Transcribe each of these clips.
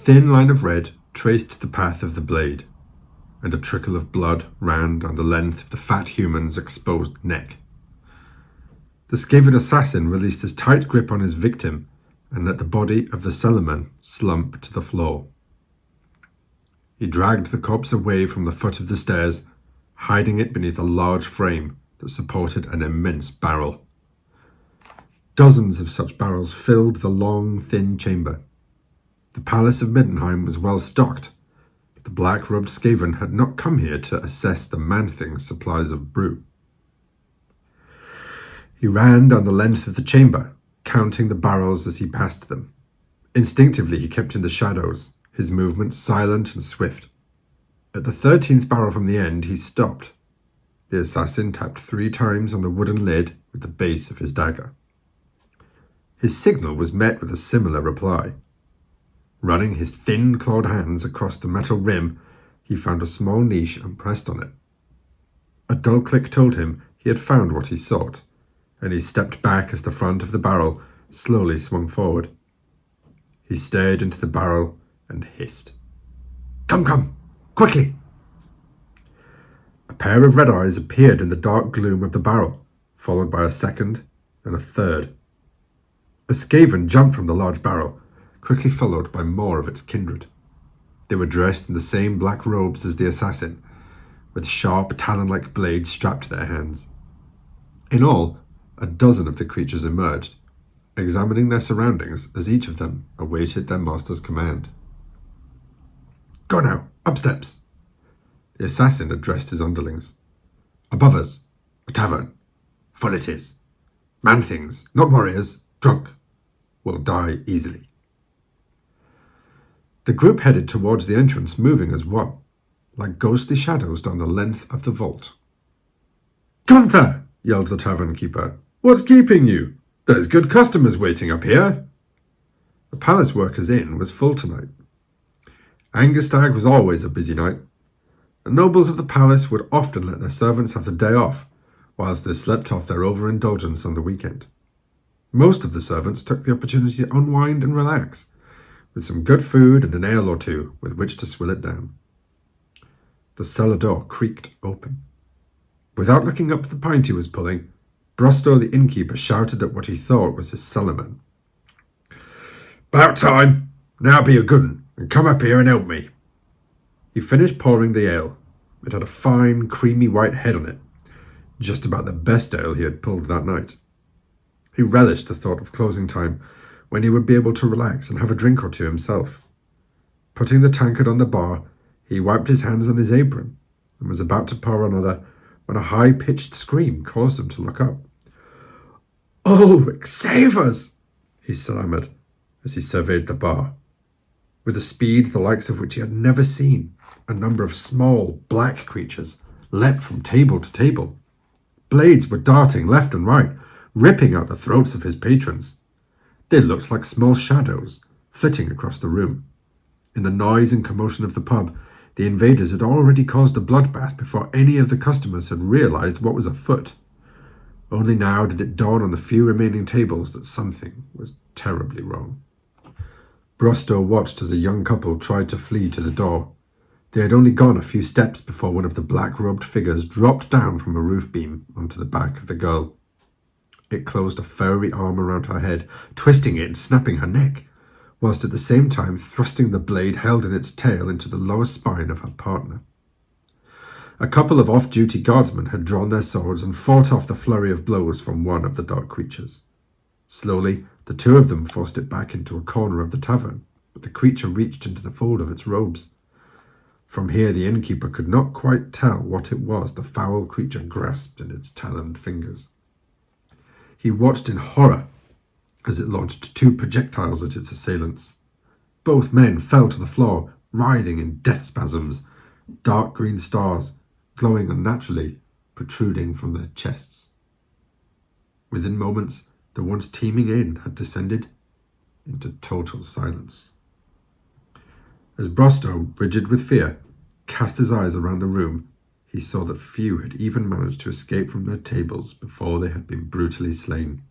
thin line of red traced the path of the blade, and a trickle of blood ran down the length of the fat human's exposed neck. The Skaven assassin released his tight grip on his victim and let the body of the cellarman slump to the floor. He dragged the corpse away from the foot of the stairs, hiding it beneath a large frame that supported an immense barrel. Dozens of such barrels filled the long, thin chamber. The palace of Middenheim was well stocked, but the black-robed Skaven had not come here to assess the Man-Thing's supplies of brew. He ran down the length of the chamber, counting the barrels as he passed them. Instinctively he kept in the shadows, his movements silent and swift. At the 13th barrel from the end, he stopped. The assassin tapped 3 times on the wooden lid with the base of his dagger. His signal was met with a similar reply. Running his thin clawed hands across the metal rim, he found a small niche and pressed on it. A dull click told him he had found what he sought, and he stepped back as the front of the barrel slowly swung forward. He stared into the barrel and hissed. "Come, come, quickly!" A pair of red eyes appeared in the dark gloom of the barrel, followed by a second and a third. A Skaven jumped from the large barrel, quickly followed by more of its kindred. They were dressed in the same black robes as the assassin, with sharp talon-like blades strapped to their hands. In all, a dozen of the creatures emerged, examining their surroundings as each of them awaited their master's command. "Go now, up steps!" The assassin addressed his underlings. "Above us, a tavern. Full it is. Man-things, not warriors, drunk, will die easily." The group headed towards the entrance, moving as one, like ghostly shadows down the length of the vault. "Gunther!" yelled the tavern keeper. "What's keeping you? There's good customers waiting up here." The palace workers' inn was full tonight. Angerstag was always a busy night. The nobles of the palace would often let their servants have the day off, whilst they slept off their overindulgence on the weekend. Most of the servants took the opportunity to unwind and relax, with some good food and an ale or two with which to swill it down. The cellar door creaked open. Without looking up for the pint he was pulling, Brosto the innkeeper shouted at what he thought was his cellarman. "'Bout time! Now be a good 'un, and come up here and help me." He finished pouring the ale. It had a fine, creamy white head on it, just about the best ale he had pulled that night. He relished the thought of closing time, when he would be able to relax and have a drink or two himself. Putting the tankard on the bar, he wiped his hands on his apron and was about to pour another when a high-pitched scream caused him to look up. "Ulrich, save us!" he stammered as he surveyed the bar. With a speed the likes of which he had never seen, a number of small, black creatures leapt from table to table. Blades were darting left and right, ripping out the throats of his patrons. They looked like small shadows, flitting across the room. In the noise and commotion of the pub, the invaders had already caused a bloodbath before any of the customers had realized what was afoot. Only now did it dawn on the few remaining tables that something was terribly wrong. Brosto watched as a young couple tried to flee to the door. They had only gone a few steps before one of the black-robed figures dropped down from a roof beam onto the back of the girl. It closed a furry arm around her head, twisting it and snapping her neck, whilst at the same time thrusting the blade held in its tail into the lower spine of her partner. A couple of off-duty guardsmen had drawn their swords and fought off the flurry of blows from one of the dark creatures. Slowly, the two of them forced it back into a corner of the tavern, but the creature reached into the fold of its robes. From here the innkeeper could not quite tell what it was the foul creature grasped in its taloned fingers. He watched in horror as it launched 2 projectiles at its assailants. Both men fell to the floor, writhing in death spasms, dark green stars, glowing unnaturally, protruding from their chests. Within moments, the once teeming inn had descended into total silence. As Brosto, rigid with fear, cast his eyes around the room, he saw that few had even managed to escape from their tables before they had been brutally slain.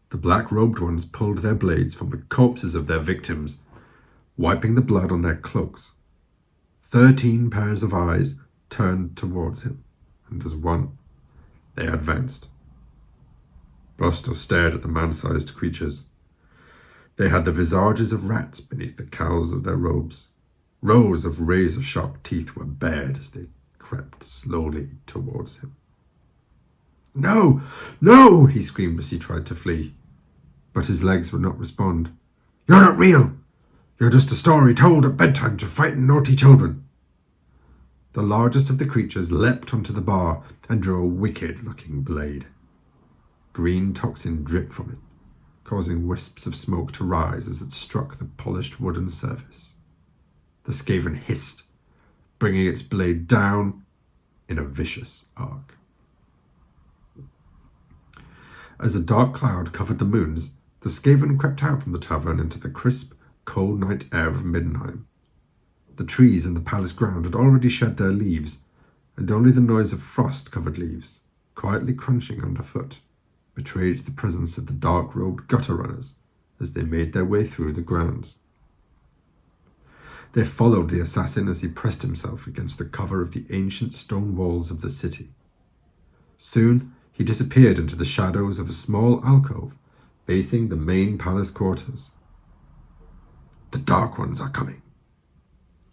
The black-robed ones pulled their blades from the corpses of their victims, wiping the blood on their cloaks. 13 pairs of eyes turned towards him, and as one, they advanced. Rosto stared at the man-sized creatures. They had the visages of rats beneath the cowls of their robes. Rows of razor-sharp teeth were bared as they crept slowly towards him. "No! No!" he screamed as he tried to flee. But his legs would not respond. "You're not real! You're just a story told at bedtime to frighten naughty children." The largest of the creatures leapt onto the bar and drew a wicked-looking blade. Green toxin dripped from it, causing wisps of smoke to rise as it struck the polished wooden surface. The Skaven hissed, bringing its blade down in a vicious arc. As a dark cloud covered the moons, the Skaven crept out from the tavern into the crisp, cold night air of Middenheim. The trees in the palace ground had already shed their leaves, and only the noise of frost-covered leaves, quietly crunching underfoot, betrayed the presence of the dark-robed gutter runners as they made their way through the grounds. They followed the assassin as he pressed himself against the cover of the ancient stone walls of the city. Soon he disappeared into the shadows of a small alcove facing the main palace quarters. "The Dark Ones are coming.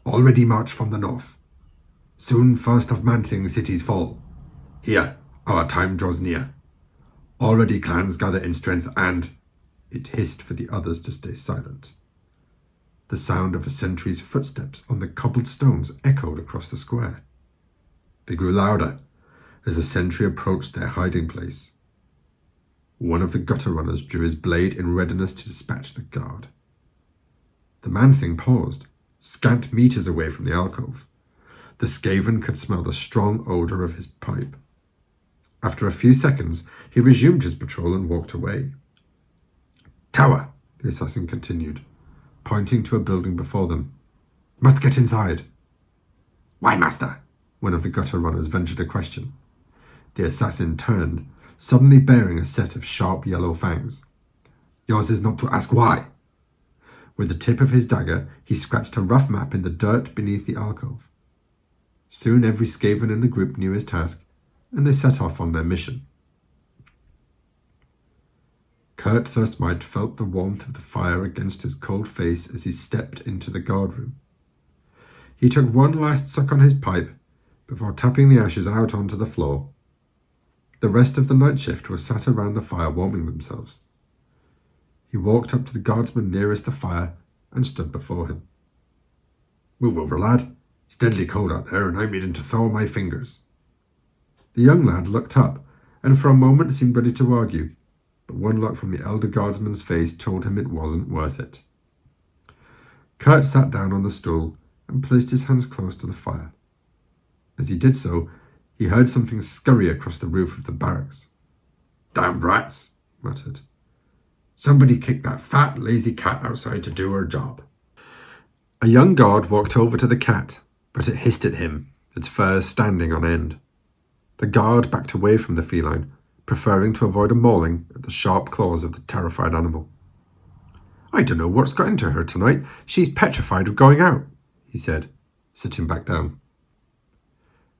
Already marched from the north. Soon first of Man-Thing cities fall. Here, our time draws near. Already clans gather in strength and—" It hissed for the others to stay silent. The sound of a sentry's footsteps on the cobbled stones echoed across the square. They grew louder as the sentry approached their hiding place. One of the gutter runners drew his blade in readiness to dispatch the guard. The man-thing paused, scant meters away from the alcove. The Skaven could smell the strong odour of his pipe. After a few seconds, he resumed his patrol and walked away. "Tower," the assassin continued, pointing to a building before them. "Must get inside." "Why, master?" one of the gutter runners ventured a question. The assassin turned, suddenly bearing a set of sharp yellow fangs. "Yours is not to ask why." With the tip of his dagger, he scratched a rough map in the dirt beneath the alcove. Soon every Skaven in the group knew his task, and they set off on their mission. Kurt Thirstmite felt the warmth of the fire against his cold face as he stepped into the guardroom. He took one last suck on his pipe before tapping the ashes out onto the floor. The rest of the night shift was sat around the fire warming themselves. He walked up to the guardsman nearest the fire and stood before him. "Move over, lad. It's deadly cold out there, and I'm needing to thaw my fingers." The young lad looked up, and for a moment seemed ready to argue, but one look from the elder guardsman's face told him it wasn't worth it. Kurt sat down on the stool and placed his hands close to the fire. As he did so, he heard something scurry across the roof of the barracks. "Damned rats," he muttered. "Somebody kicked that fat, lazy cat outside to do her job." A young guard walked over to the cat, but it hissed at him, its fur standing on end. The guard backed away from the feline, preferring to avoid a mauling at the sharp claws of the terrified animal. "I don't know what's got into her tonight. She's petrified of going out," he said, sitting back down.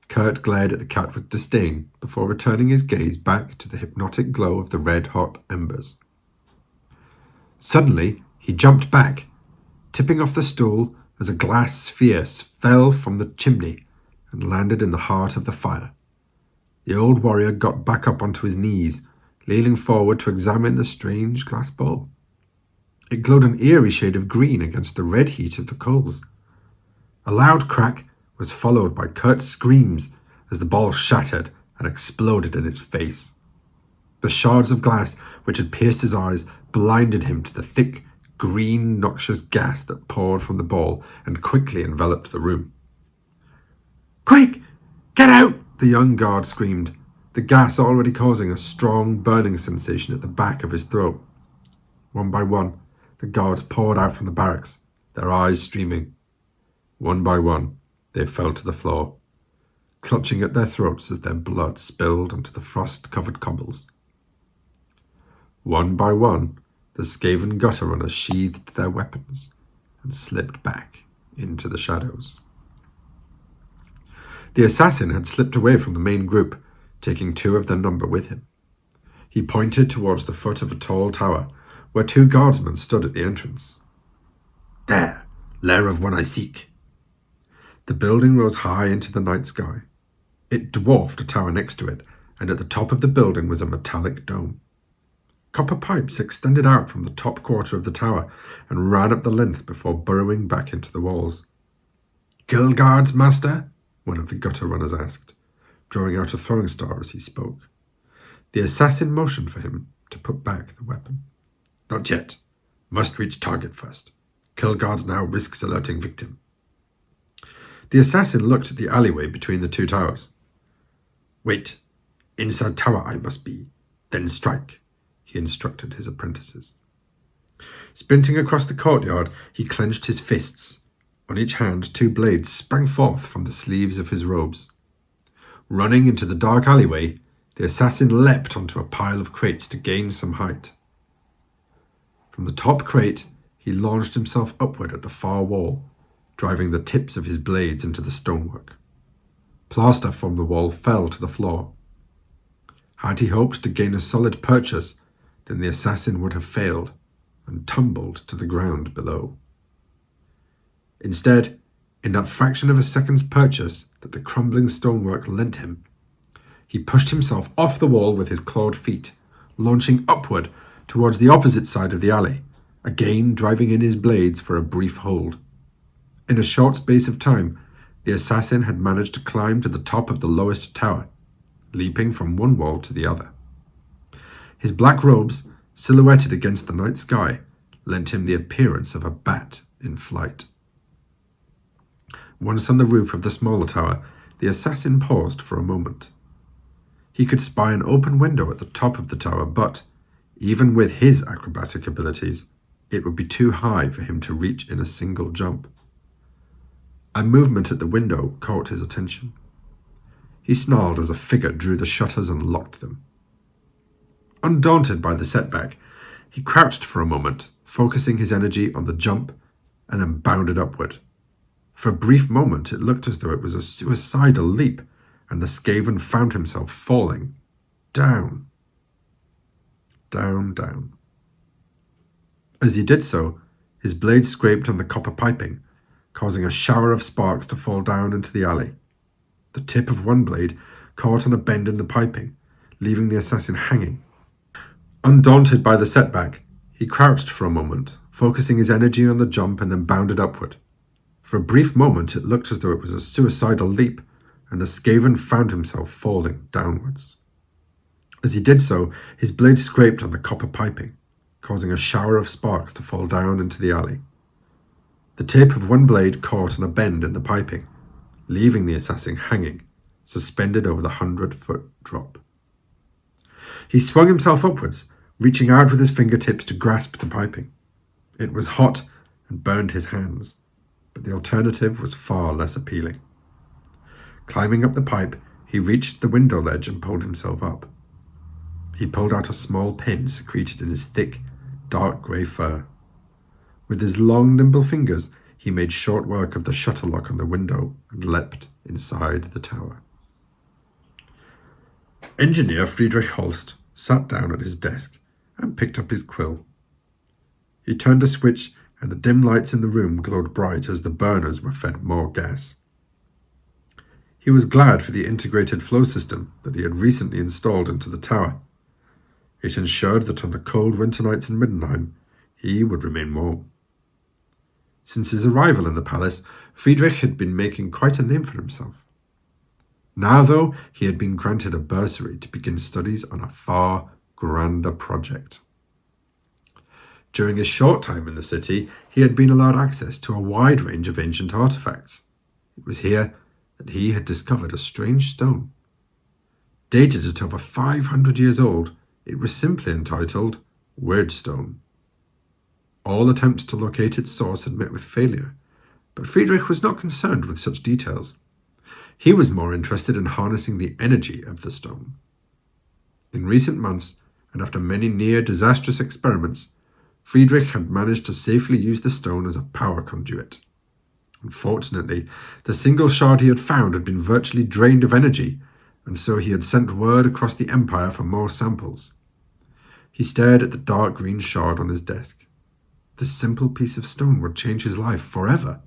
Kurt glared at the cat with disdain before returning his gaze back to the hypnotic glow of the red-hot embers. Suddenly, he jumped back, tipping off the stool as a glass sphere fell from the chimney and landed in the heart of the fire. The old warrior got back up onto his knees, leaning forward to examine the strange glass ball. It glowed an eerie shade of green against the red heat of the coals. A loud crack was followed by Kurt's screams as the ball shattered and exploded in his face. The shards of glass which had pierced his eyes blinded him to the thick, green, noxious gas that poured from the ball and quickly enveloped the room. "Quick! Get out!" the young guard screamed, the gas already causing a strong burning sensation at the back of his throat. One by one, the guards poured out from the barracks, their eyes streaming. One by one, they fell to the floor, clutching at their throats as their blood spilled onto the frost-covered cobbles. One by one, the Skaven gutter runners sheathed their weapons and slipped back into the shadows. The assassin had slipped away from the main group, taking 2 of their number with him. He pointed towards the foot of a tall tower, where 2 guardsmen stood at the entrance. "There, lair of one I seek." The building rose high into the night sky. It dwarfed a tower next to it, and at the top of the building was a metallic dome. Copper pipes extended out from the top quarter of the tower and ran up the length before burrowing back into the walls. "Kill guards, master?" one of the gutter runners asked, drawing out a throwing star as he spoke. The assassin motioned for him to put back the weapon. "Not yet. Must reach target first. Kill guards now risks alerting victim." The assassin looked at the alleyway between the 2 towers. "Wait. Inside tower I must be. Then strike," he instructed his apprentices. Sprinting across the courtyard, he clenched his fists. On each hand, 2 blades sprang forth from the sleeves of his robes. Running into the dark alleyway, the assassin leapt onto a pile of crates to gain some height. From the top crate, he launched himself upward at the far wall, driving the tips of his blades into the stonework. Plaster from the wall fell to the floor. Had he hoped to gain a solid purchase, then the assassin would have failed and tumbled to the ground below. Instead, in that fraction of a second's purchase that the crumbling stonework lent him, he pushed himself off the wall with his clawed feet, launching upward towards the opposite side of the alley, again driving in his blades for a brief hold. In a short space of time, the assassin had managed to climb to the top of the lowest tower, leaping from one wall to the other. His black robes, silhouetted against the night sky, lent him the appearance of a bat in flight. Once on the roof of the smaller tower, the assassin paused for a moment. He could spy an open window at the top of the tower, but, even with his acrobatic abilities, it would be too high for him to reach in a single jump. A movement at the window caught his attention. He snarled as a figure drew the shutters and locked them. Undaunted by the setback, he crouched for a moment, focusing his energy on the jump, and then bounded upward. For a brief moment, it looked as though it was a suicidal leap, and the Skaven found himself falling down. Down, down. As he did so, his blade scraped on the copper piping, causing a shower of sparks to fall down into the alley. The tip of one blade caught on a bend in the piping, leaving the assassin hanging. Undaunted by the setback, he crouched for a moment, focusing his energy on the jump, and then bounded upward. For a brief moment, it looked as though it was a suicidal leap, and the Skaven found himself falling downwards. As he did so, his blade scraped on the copper piping, causing a shower of sparks to fall down into the alley. The tip of one blade caught on a bend in the piping, leaving the assassin hanging, suspended over the 100-foot drop. He swung himself upwards, reaching out with his fingertips to grasp the piping. It was hot and burned his hands, but the alternative was far less appealing. Climbing up the pipe, he reached the window ledge and pulled himself up. He pulled out a small pin secreted in his thick, dark grey fur. With his long, nimble fingers, he made short work of the shutter lock on the window and leapt inside the tower. Engineer Friedrich Holst sat down at his desk and picked up his quill. He turned a switch, and the dim lights in the room glowed bright as the burners were fed more gas. He was glad for the integrated flow system that he had recently installed into the tower. It ensured that on the cold winter nights in Middenheim, he would remain warm. Since his arrival in the palace, Friedrich had been making quite a name for himself. Now, though, he had been granted a bursary to begin studies on a far grander project. During his short time in the city, he had been allowed access to a wide range of ancient artifacts. It was here that he had discovered a strange stone. Dated at over 500 years old, it was simply entitled Weirdstone. All attempts to locate its source had met with failure, but Friedrich was not concerned with such details. He was more interested in harnessing the energy of the stone. In recent months, and after many near disastrous experiments, Friedrich had managed to safely use the stone as a power conduit. Unfortunately, the single shard he had found had been virtually drained of energy, and so he had sent word across the Empire for more samples. He stared at the dark green shard on his desk. This simple piece of stone would change his life forever.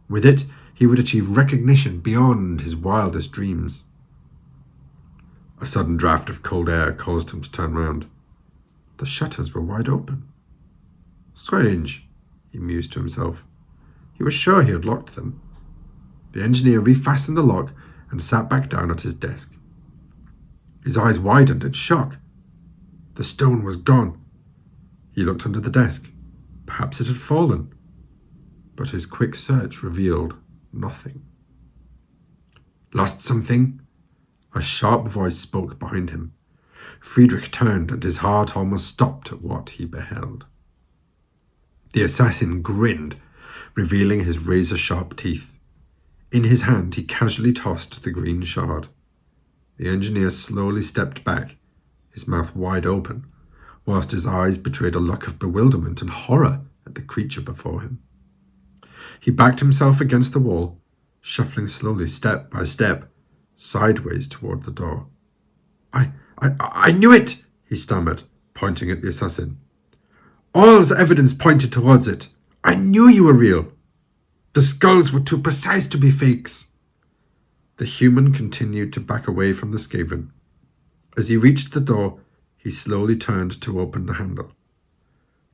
With it, he would achieve recognition beyond his wildest dreams. A sudden draft of cold air caused him to turn round. The shutters were wide open. Strange, he mused to himself. He was sure he had locked them. The engineer refastened the lock and sat back down at his desk. His eyes widened in shock. The stone was gone. He looked under the desk. Perhaps it had fallen. But his quick search revealed nothing. Lost something? A sharp voice spoke behind him. Friedrich turned, and his heart almost stopped at what he beheld. The assassin grinned, revealing his razor-sharp teeth. In his hand he casually tossed the green shard. The engineer slowly stepped back, his mouth wide open, whilst his eyes betrayed a look of bewilderment and horror at the creature before him. He backed himself against the wall, shuffling slowly step by step, sideways toward the door. I knew it, he stammered, pointing at the assassin. All the evidence pointed towards it. I knew you were real. The skulls were too precise to be fakes. The human continued to back away from the Skaven. As he reached the door, he slowly turned to open the handle.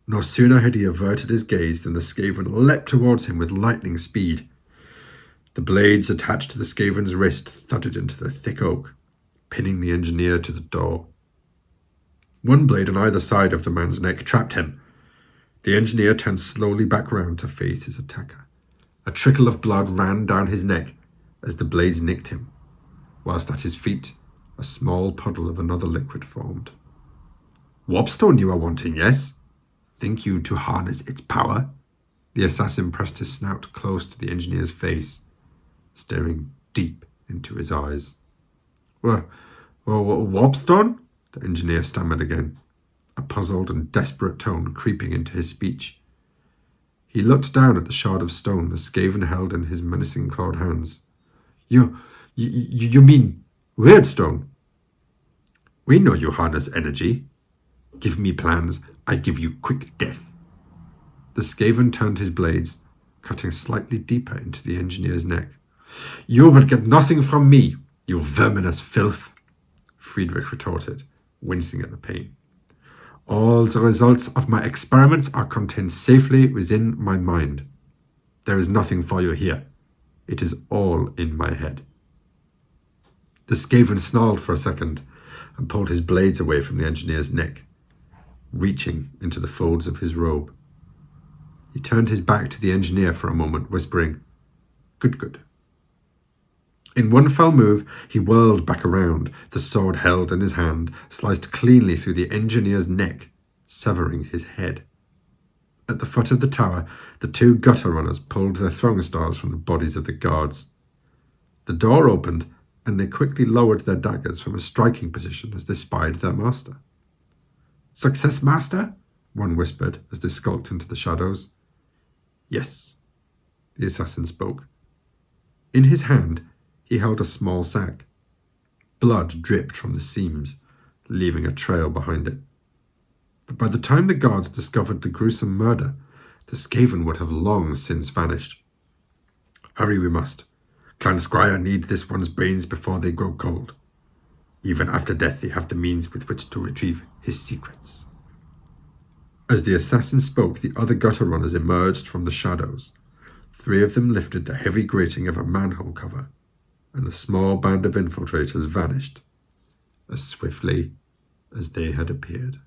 No sooner had he averted his gaze than the Skaven leapt towards him with lightning speed. The blades attached to the Skaven's wrist thudded into the thick oak, pinning the engineer to the door. One blade on either side of the man's neck trapped him. The engineer turned slowly back round to face his attacker. A trickle of blood ran down his neck as the blades nicked him, whilst at his feet a small puddle of another liquid formed. Warpstone you are wanting, yes? Think you to harness its power? The assassin pressed his snout close to the engineer's face, staring deep into his eyes. Warpstone? The engineer stammered again, a puzzled and desperate tone creeping into his speech. He looked down at the shard of stone the Skaven held in his menacing clawed hands. You mean Weirdstone? We know you harness energy. Give me plans, I give you quick death. The Skaven turned his blades, cutting slightly deeper into the engineer's neck. You will get nothing from me, you verminous filth, Friedrich retorted, wincing at the pain. All the results of my experiments are contained safely within my mind. There is nothing for you here. It is all in my head. The Skaven snarled for a second and pulled his blades away from the engineer's neck, reaching into the folds of his robe. He turned his back to the engineer for a moment, whispering, Good. In one fell move, he whirled back around, the sword held in his hand, sliced cleanly through the engineer's neck, severing his head. At the foot of the tower, the two gutter runners pulled their throwing stars from the bodies of the guards. The door opened, and they quickly lowered their daggers from a striking position as they spied their master. Success, master? One whispered as they skulked into the shadows. Yes, the assassin spoke. In his hand, he held a small sack. Blood dripped from the seams, leaving a trail behind it. But by the time the guards discovered the gruesome murder, the Skaven would have long since vanished. Hurry we must. Clan Squire need this one's brains before they go cold. Even after death they have the means with which to retrieve his secrets. As the assassin spoke, the other gutter runners emerged from the shadows. 3 of them lifted the heavy grating of a manhole cover, and the small band of infiltrators vanished as swiftly as they had appeared.